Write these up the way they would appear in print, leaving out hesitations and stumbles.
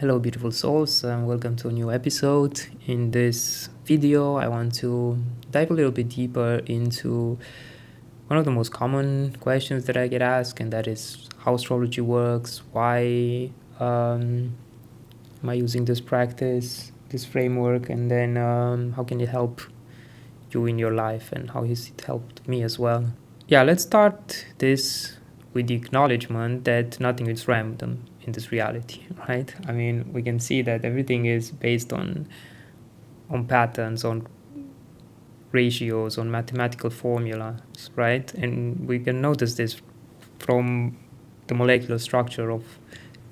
Hello beautiful souls, and welcome to a new episode. In this video I want to dive a little bit deeper into one of the most common questions that I get asked, and that is how astrology works, why am I using this practice, this framework, and then how can it help you in your life, and how has it helped me as well. Yeah, let's start this with the acknowledgement that nothing is random in this reality, right? I mean, we can see that everything is based on patterns, on ratios, on mathematical formulas, right? And we can notice this from the molecular structure of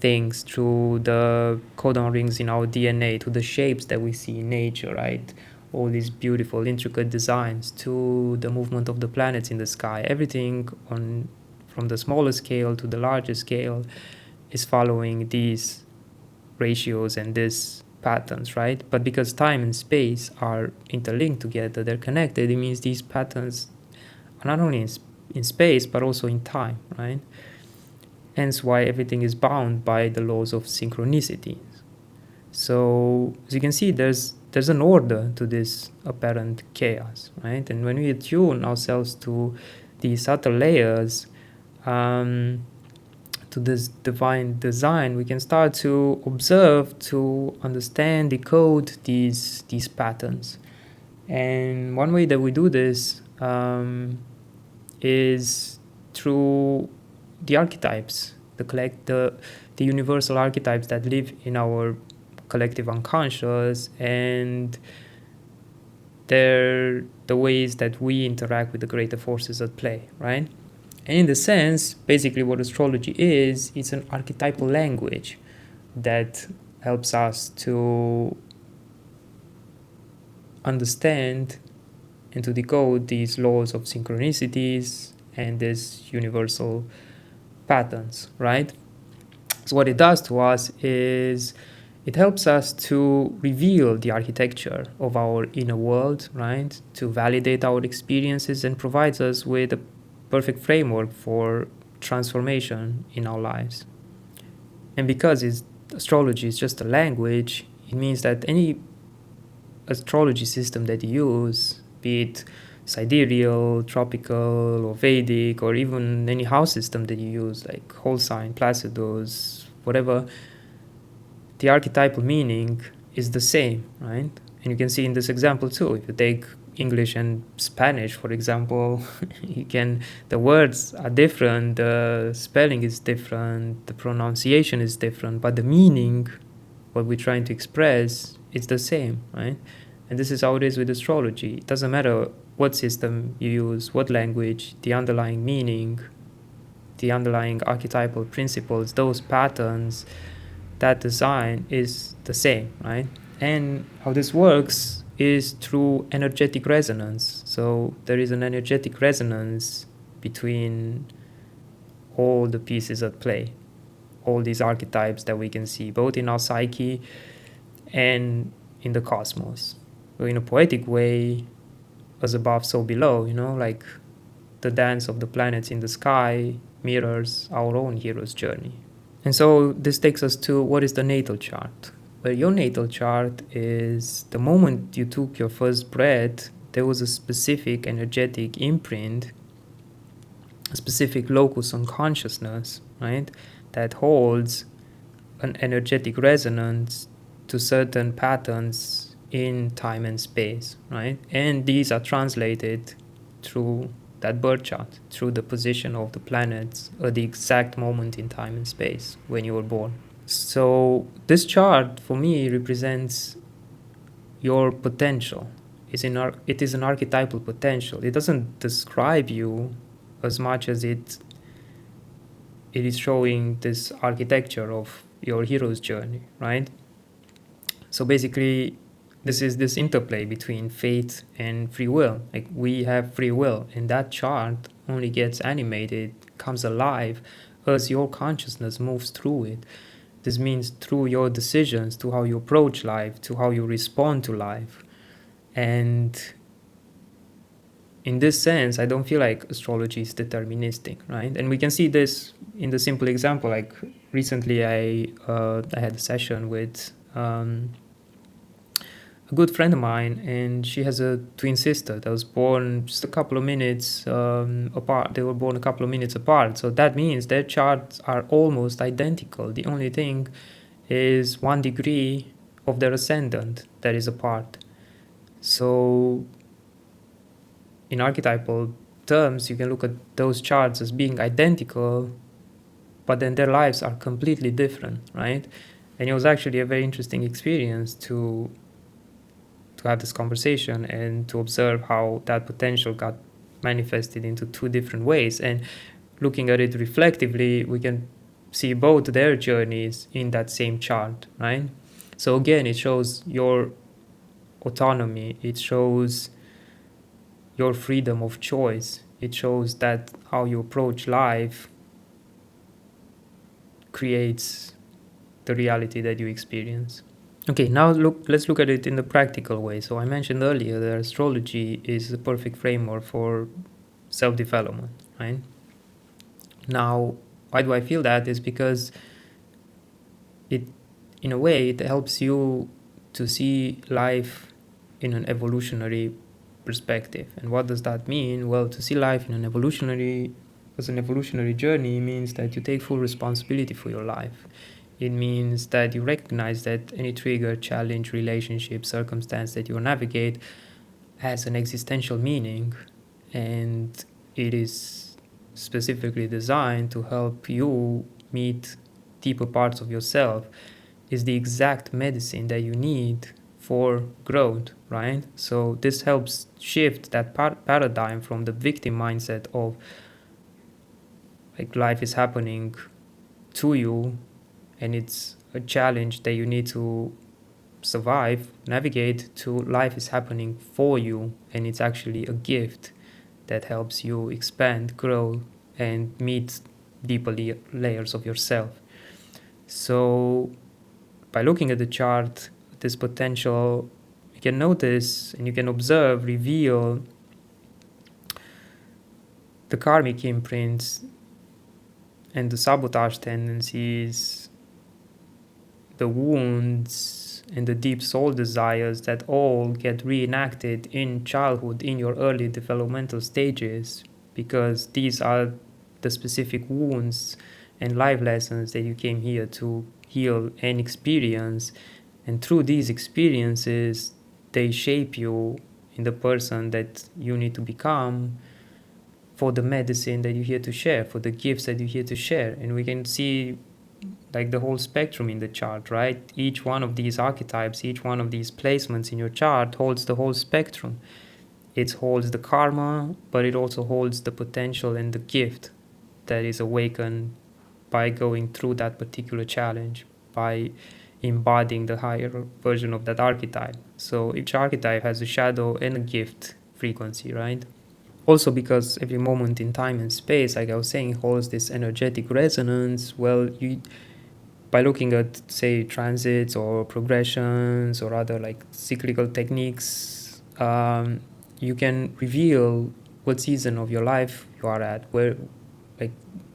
things, through the codon rings in our DNA, to the shapes that we see in nature, right? All these beautiful, intricate designs, to the movement of the planets in the sky. Everything on from the smaller scale to the larger scale is following these ratios and these patterns, right? But because time and space are interlinked together, they're connected, it means these patterns are not only in space but also in time, right? Hence why everything is bound by the laws of synchronicity. So as you can see, there's an order to this apparent chaos, right? And when we attune ourselves to these subtle layers, to this divine design, we can start to observe, to understand, decode these patterns. And one way that we do this is through the archetypes, the universal archetypes that live in our collective unconscious, and they're the ways that we interact with the greater forces at play, right? And in the sense, basically what astrology is, it's an archetypal language that helps us to understand and to decode these laws of synchronicities and these universal patterns, right? So what it does to us is it helps us to reveal the architecture of our inner world, right? To validate our experiences, and provides us with a perfect framework for transformation in our lives. And because astrology is just a language, it means that any astrology system that you use, be it sidereal, tropical, or Vedic, or even any house system that you use, like whole sign, Placidos, whatever, the archetypal meaning is the same, right? And you can see in this example too, if you take English and Spanish, for example, the words are different, the spelling is different, the pronunciation is different, but the meaning, what we're trying to express, is the same, right? And this is how it is with astrology. It doesn't matter what system you use, what language, the underlying meaning, the underlying archetypal principles, those patterns, that design is the same, right? And how this works is through energetic resonance. So there is an energetic resonance between all the pieces at play, all these archetypes that we can see, both in our psyche and in the cosmos. So in a poetic way, as above, so below, like the dance of the planets in the sky mirrors our own hero's journey. And so this takes us to what is the natal chart. Well, your natal chart is the moment you took your first breath, there was a specific energetic imprint, a specific locus on consciousness, right, that holds an energetic resonance to certain patterns in time and space, right? And these are translated through that birth chart, through the position of the planets at the exact moment in time and space when you were born. So this chart for me represents your potential. It is an archetypal potential. It doesn't describe you as much as it is showing this architecture of your hero's journey, right? So basically, this is this interplay between fate and free will. Like, we have free will, and that chart only gets animated, comes alive as your consciousness moves through it. This means through your decisions, to how you approach life, to how you respond to life. And in this sense, I don't feel like astrology is deterministic, right? And we can see this in the simple example, like recently I had a session with a good friend of mine, and she has a twin sister that was born just a couple of minutes apart. They were born a couple of minutes apart, so that means their charts are almost identical. The only thing is 1 degree of their ascendant that is apart. So in archetypal terms, you can look at those charts as being identical, but then their lives are completely different, right? And it was actually a very interesting experience to have this conversation and to observe how that potential got manifested into two different ways. And looking at it reflectively, we can see both their journeys in that same chart, right? So again, it shows your autonomy, it shows your freedom of choice, it shows that how you approach life creates the reality that you experience. Okay, now let's look at it in the practical way. So I mentioned earlier that astrology is the perfect framework for self-development, right? Now, why do I feel that? Is because it, in a way, it helps you to see life in an evolutionary perspective. And what does that mean? Well, to see life in an evolutionary journey means that you take full responsibility for your life. It means that you recognize that any trigger, challenge, relationship, circumstance that you navigate has an existential meaning, and it is specifically designed to help you meet deeper parts of yourself. Is the exact medicine that you need for growth, right? So this helps shift that paradigm from the victim mindset of like life is happening to you and it's a challenge that you need to survive, navigate, to life is happening for you and it's actually a gift that helps you expand, grow, and meet deeper layers of yourself. So by looking at the chart, this potential, you can notice and you can observe, reveal the karmic imprints and the sabotage tendencies, the wounds and the deep soul desires that all get reenacted in childhood, in your early developmental stages, because these are the specific wounds and life lessons that you came here to heal and experience. And through these experiences, they shape you in the person that you need to become for the medicine that you're here to share, for the gifts that you're here to share. And we can see like the whole spectrum in the chart, right? Each one of these archetypes, each one of these placements in your chart holds the whole spectrum. It holds the karma, but it also holds the potential and the gift that is awakened by going through that particular challenge, by embodying the higher version of that archetype. So each archetype has a shadow and a gift frequency, right? Also, because every moment in time and space, like I was saying, holds this energetic resonance. Well, by looking at, say, transits or progressions or other like cyclical techniques, you can reveal what season of your life you are at, where, like,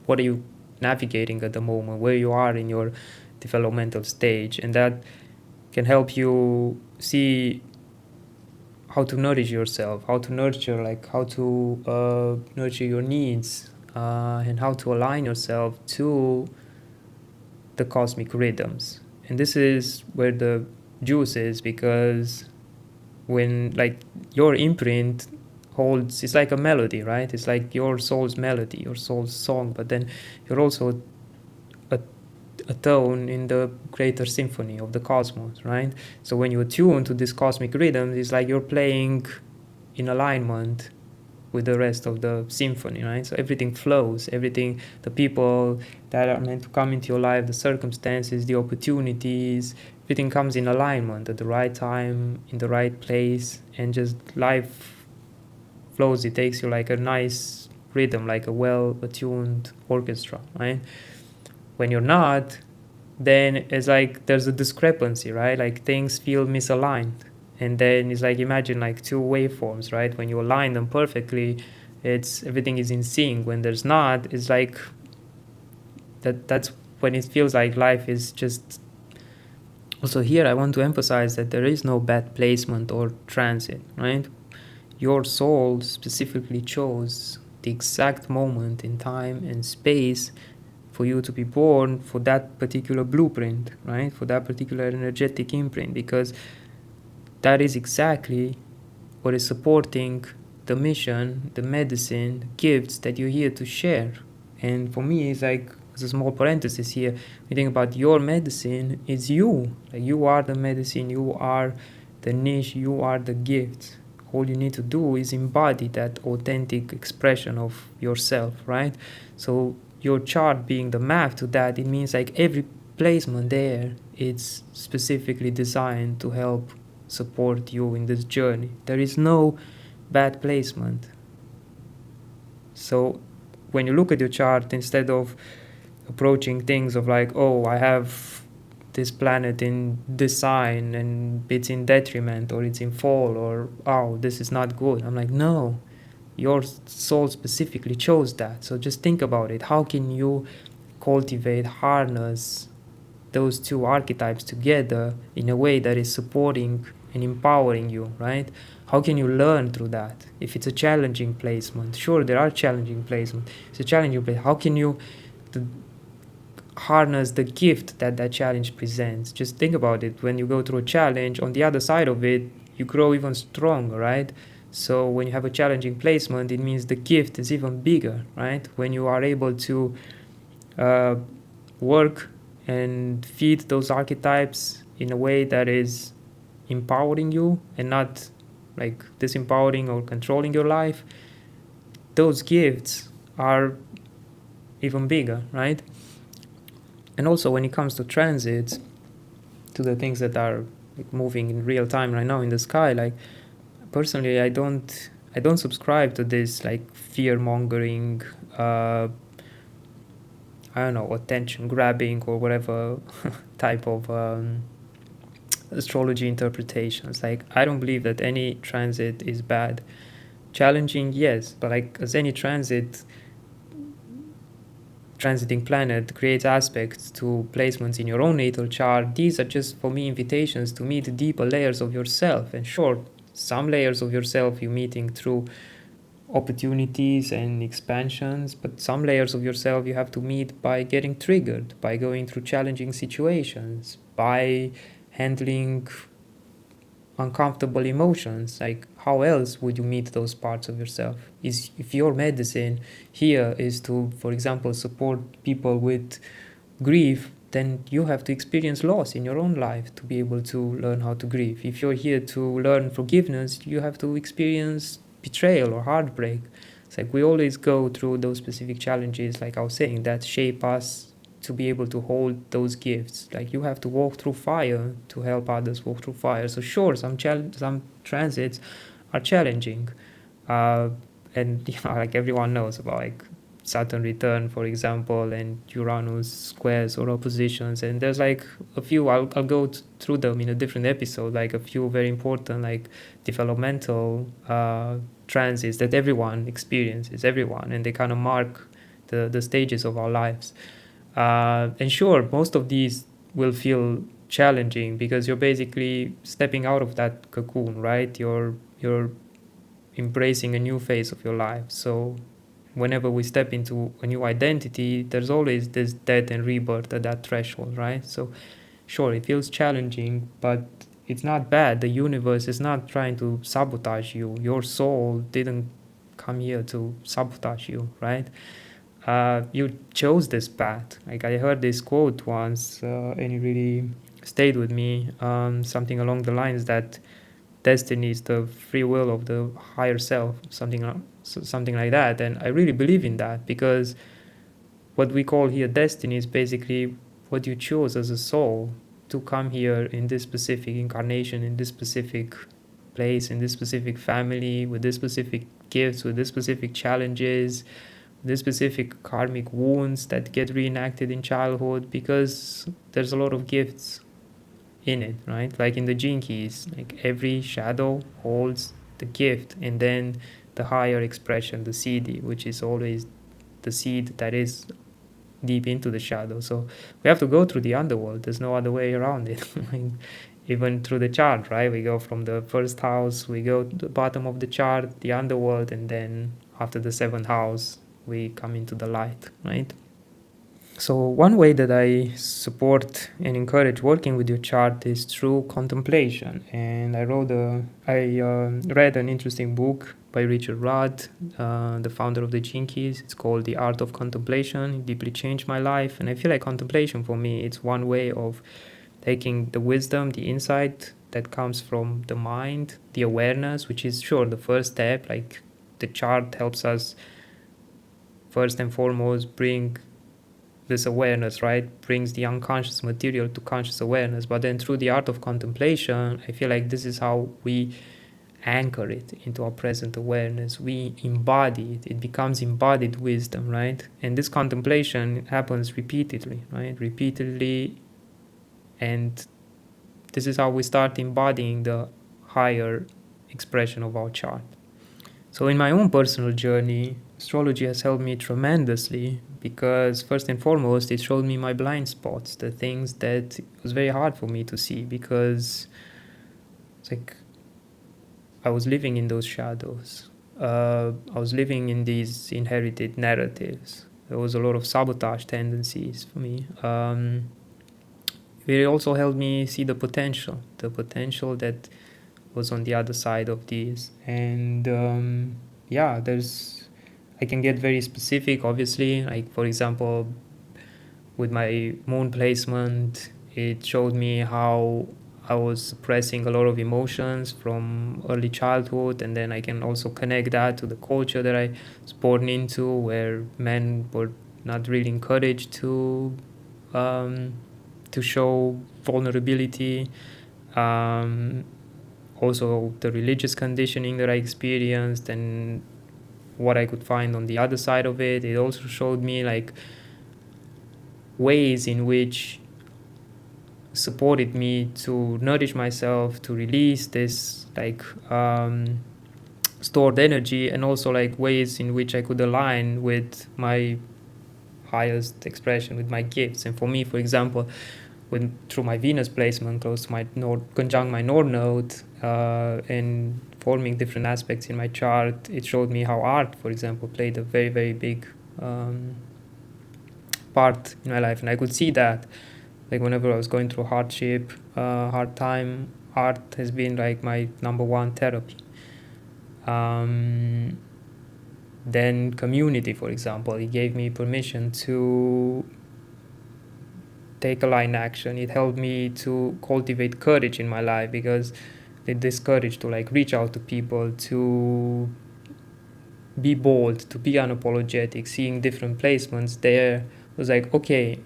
what are you navigating at the moment, where you are in your developmental stage, and that can help you see how to nourish yourself, how to nurture, like how to nurture your needs, and how to align yourself to the cosmic rhythms. And this is where the juice is, because when like your imprint holds, it's like a melody, right? It's like your soul's melody, your soul's song, but then you're also a tone in the greater symphony of the cosmos, right? So when you attune to this cosmic rhythm, it's like you're playing in alignment with the rest of the symphony, right? So everything flows, everything, the people that are meant to come into your life, the circumstances, the opportunities, everything comes in alignment at the right time, in the right place, and just life flows. It takes you like a nice rhythm, like a well-attuned orchestra, right? When you're not, then it's like there's a discrepancy, right? Like things feel misaligned. And then it's like, imagine like two waveforms, right? When you align them perfectly, it's everything is in sync. When there's not, it's like that's when it feels like life is just... Also here I want to emphasize that there is no bad placement or transit, right? Your soul specifically chose the exact moment in time and space for you to be born, for that particular blueprint, right? For that particular energetic imprint, because that is exactly what is supporting the mission, the medicine, the gifts that you're here to share. And for me, it's like, as a small parenthesis here, you think about your medicine, it's you. Like, you are the medicine, you are the niche, you are the gift. All you need to do is embody that authentic expression of yourself, right? So your chart being the map to that, it means like every placement there, it's specifically designed to help support you in this journey. There is no bad placement. So when you look at your chart, instead of approaching things of like, oh, I have this planet in this sign and it's in detriment, or it's in fall, or oh, this is not good, I'm like, no, your soul specifically chose that. So just think about it. How can you cultivate, harness those two archetypes together in a way that is supporting and empowering you, right? How can you learn through that? If it's a challenging placement, sure, there are challenging placements. It's a challenging place. How can you harness the gift that that challenge presents? Just think about it. When you go through a challenge, on the other side of it, you grow even stronger, right? So when you have a challenging placement, it means the gift is even bigger, right? When you are able to work and feed those archetypes in a way that is empowering you and not like disempowering or controlling your life, those gifts are even bigger, right? And also when it comes to transits, to the things that are like moving in real time right now in the sky, like personally I don't subscribe to this like fear mongering I don't know, attention grabbing or whatever type of astrology interpretations. Like, I don't believe that any transit is bad. Challenging, yes, but like as any transiting planet creates aspects to placements in your own natal chart, these are just for me invitations to meet deeper layers of yourself. And sure, some layers of yourself you're meeting through opportunities and expansions, but some layers of yourself you have to meet by getting triggered, by going through challenging situations, by handling uncomfortable emotions. Like, how else would you meet those parts of yourself? Is if your medicine here is to, for example, support people with grief, then you have to experience loss in your own life to be able to learn how to grieve. If you're here to learn forgiveness, you have to experience betrayal or heartbreak. It's like we always go through those specific challenges, like I was saying, that shape us to be able to hold those gifts. Like, you have to walk through fire to help others walk through fire. So sure, some transits are challenging, and like everyone knows about like Saturn return, for example, and Uranus squares or oppositions. And there's like a few, I'll go through them in a different episode, like a few very important, like developmental transits that everyone experiences, and they kind of mark the stages of our lives. And sure, most of these will feel challenging because you're basically stepping out of that cocoon, right? You're embracing a new phase of your life. So whenever we step into a new identity, there's always this death and rebirth at that threshold, right? So sure, it feels challenging, but it's not bad. The universe is not trying to sabotage you. Your soul didn't come here to sabotage you, right? You chose this path. Like, I heard this quote once, and it really stayed with me. Something along the lines that destiny is the free will of the higher self, something like that. And I really believe in that, because what we call here destiny is basically what you chose as a soul to come here in this specific incarnation, in this specific place, in this specific family, with this specific gifts, with this specific challenges, this specific karmic wounds that get reenacted in childhood, because there's a lot of gifts in it, right? Like in the gene keys, like every shadow holds the gift, and then the higher expression, the seed, which is always the seed that is deep into the shadow. So we have to go through the underworld. There's no other way around it. Even through the chart, right? We go from the first house, we go to the bottom of the chart, the underworld, and then after the seventh house, we come into the light, right? So one way that I support and encourage working with your chart is through contemplation. And I read an interesting book by Richard Rudd, the founder of the Gene Keys. It's called The Art of Contemplation. It deeply changed my life, and I feel like contemplation for me, it's one way of taking the wisdom, the insight that comes from the mind, the awareness, which is sure the first step. Like the chart helps us first and foremost bring this awareness, right? Brings the unconscious material to conscious awareness. But then through the art of contemplation, I feel like this is how we anchor it into our present awareness. We embody it. It becomes embodied wisdom, right? And this contemplation happens repeatedly, right? Repeatedly. And this is how we start embodying the higher expression of our chart. So in my own personal journey, astrology has helped me tremendously because first and foremost, it showed me my blind spots, the things that it was very hard for me to see because it's like I was living in those shadows. I was living in these inherited narratives. There was a lot of sabotage tendencies for me. It also helped me see the potential that was on the other side of these. And I can get very specific, obviously. Like, for example, with my moon placement, it showed me how I was suppressing a lot of emotions from early childhood, and then I can also connect that to the culture that I was born into, where men were not really encouraged to show vulnerability. Also, the religious conditioning that I experienced and what I could find on the other side of it. It also showed me like ways in which supported me to nourish myself, to release this like stored energy, and also like ways in which I could align with my highest expression, with my gifts. And for me, for example, through my Venus placement close to my conjunct my North node, and forming different aspects in my chart, it showed me how art, for example, played a very, very big part in my life. And I could see that, like, whenever I was going through hardship, hard time, art has been like my number one therapy. Then community, for example, it gave me permission to take aligned action. It helped me to cultivate courage in my life because this courage to like reach out to people, to be bold, to be unapologetic, seeing different placements there was like, okay,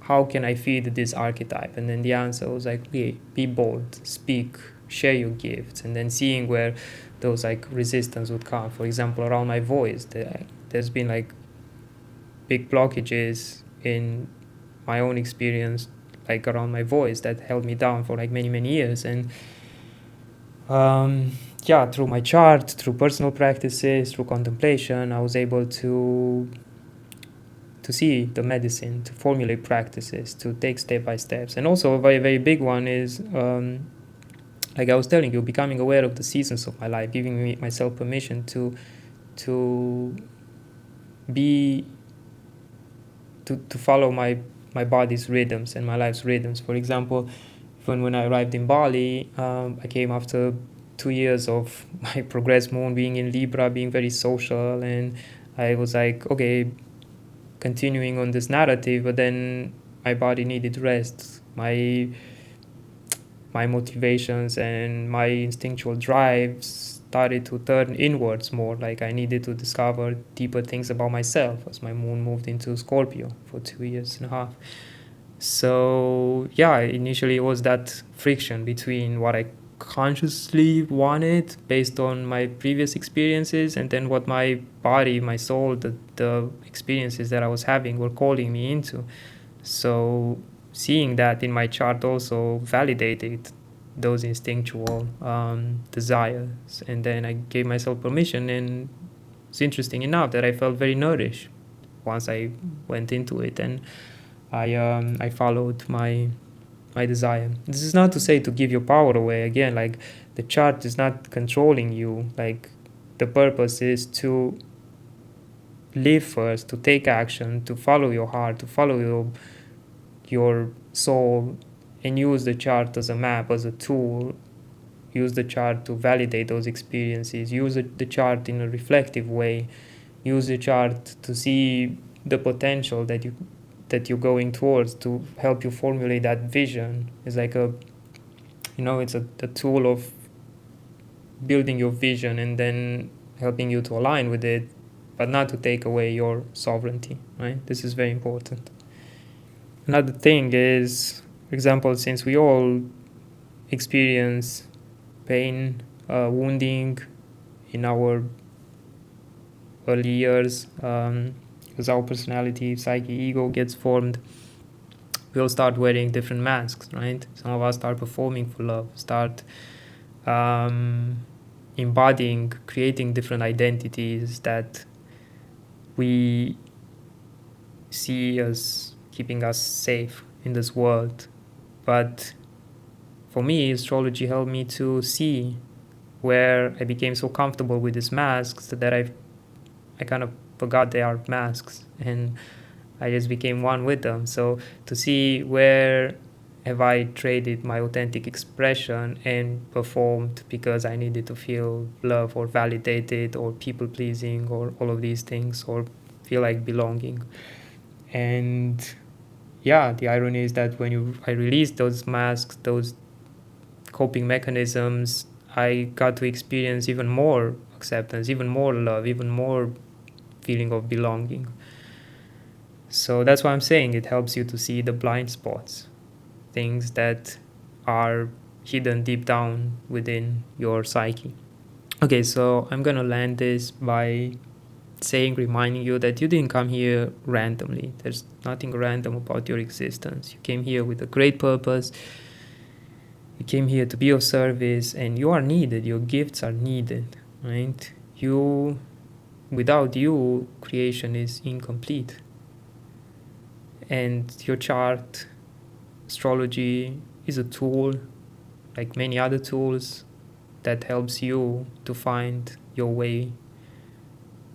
how can I feed this archetype? And then the answer was like, okay, be bold, speak, share your gifts. And then seeing where those like resistance would come. For example, around my voice, there's been like big blockages in my own experience, like around my voice, that held me down for like many, many years. And through my chart, through personal practices, through contemplation, I was able to see the medicine, to formulate practices, to take step by steps. And also a very, very big one is, like I was telling you, becoming aware of the seasons of my life, giving myself permission to follow my body's rhythms and my life's rhythms. For example, when I arrived in Bali, I came after 2 years of my progressed moon being in Libra, being very social, and I was like, okay, continuing on this narrative, but then my body needed rest. My motivations and my instinctual drives started to turn inwards more. Like I needed to discover deeper things about myself as my moon moved into Scorpio for 2.5 years. So yeah, initially it was that friction between what I consciously wanted based on my previous experiences and then what my body, my soul, the experiences that I was having were calling me into. So seeing that in my chart also validated those instinctual desires, and then I gave myself permission, and it's interesting enough that I felt very nourished once I went into it, and I followed my desire. This is not to say to give your power away. Again, like, the chart is not controlling you. Like, the purpose is to live first, to take action, to follow your heart, to follow your soul, and use the chart as a map, as a tool. Use the chart to validate those experiences. Use the chart in a reflective way. Use the chart to see the potential that you're going towards, to help you formulate that vision. It's like it's a tool of building your vision and then helping you to align with it, but not to take away your sovereignty, right? This is very important. Another thing is, for example, since we all experience pain, wounding in our early years, as our personality, psyche, ego gets formed, we all start wearing different masks, right? Some of us start performing for love, start embodying, creating different identities that we see as keeping us safe in this world. But for me, astrology helped me to see where I became so comfortable with these masks that I kind of forgot they are masks, and I just became one with them. So to see where have I traded my authentic expression and performed because I needed to feel love or validated or people pleasing or all of these things, or feel like belonging. And yeah, the irony is that when I released those masks, those coping mechanisms, I got to experience even more acceptance, even more love, even more feeling of belonging. So that's why I'm saying it helps you to see the blind spots, things that are hidden deep down within your psyche. Okay, so I'm gonna land this by reminding you that you didn't come here randomly. There's nothing random about your existence. You came here with a great purpose. You came here to be of service, and you are needed. Your gifts are needed, right? Without you, creation is incomplete. And your chart, astrology, is a tool, like many other tools, that helps you to find your way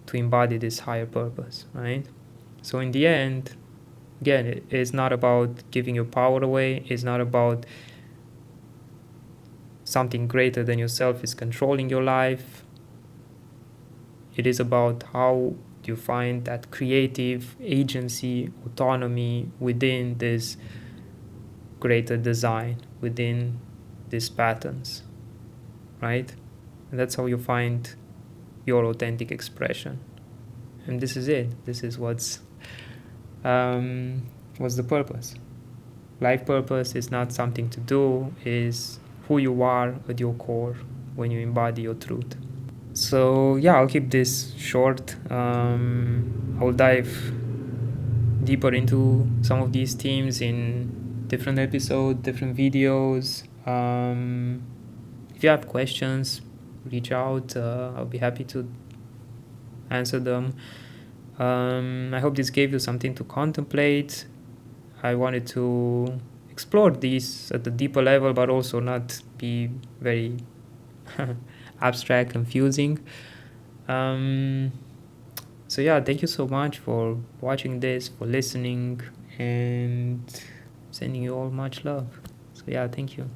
to embody this higher purpose, right? So in the end, again, it's not about giving your power away. It's not about something greater than yourself is controlling your life. It is about how you find that creative agency, autonomy within this greater design, within these patterns, right? And that's how you find your authentic expression. And this is it. This is what's the purpose. Life purpose is not something to do, is who you are at your core when you embody your truth. So yeah, I'll keep this short. I'll dive deeper into some of these themes in different episodes, different videos. If you have questions, reach out. I'll be happy to answer them. I hope this gave you something to contemplate. I wanted to explore these at a deeper level, but also not be very abstract, confusing. So yeah, thank you so much for watching this, for listening, and sending you all much love. So yeah, thank you.